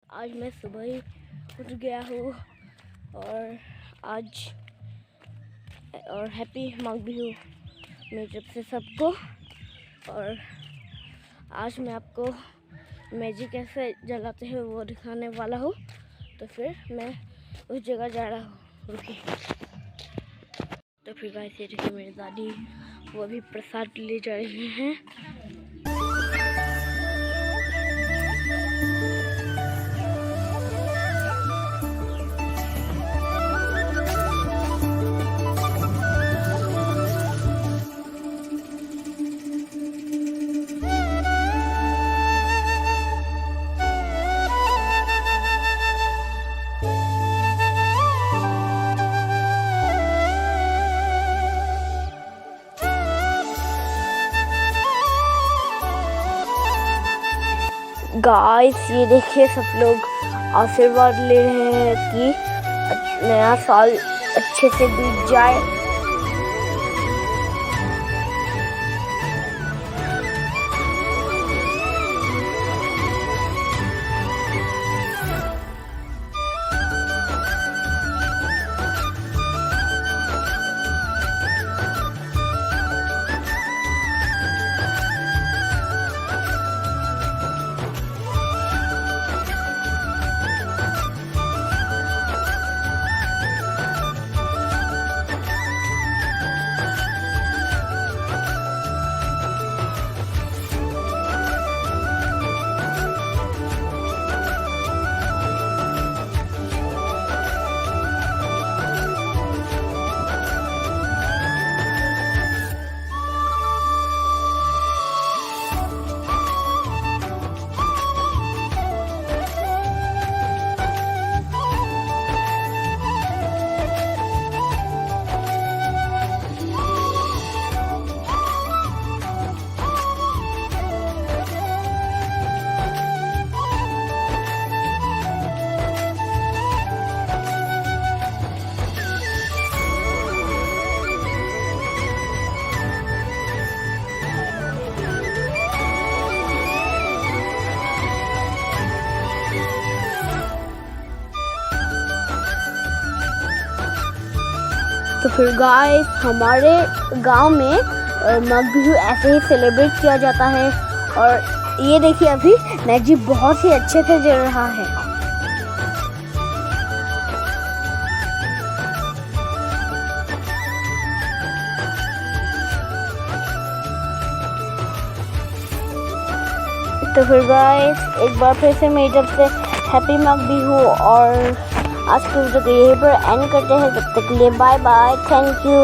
आज मैं सुबह ही उठ गया हूँ और हैप्पी माघ बिहू मेरी तरफ से सबको। और आज मैं आपको मैजिक कैसे जलाते हैं वो दिखाने वाला हूँ। तो फिर मैं उस जगह जा रहा हूँ, रुकिए। तो फिर गाइस ये देखिए मेरी दादी वो अभी प्रसाद ले जा रही हैं। गाइस ये देखिए सब लोग आशीर्वाद ले रहे हैं कि नया साल अच्छे से बीत जाए। तो फिर गाइस हमारे गांव में माघ बिहू ऐसे ही सेलिब्रेट किया जाता है। और ये देखिए अभी मैजिक बहुत ही अच्छे से जल रहा है। तो फिर गाइस एक बार फिर से मेरी तरफ से हैप्पी माघ बिहू। और आज के वीडियो को यहीं पर एंड करते हैं। तब तक के लिए बाय बाय, थैंक यू।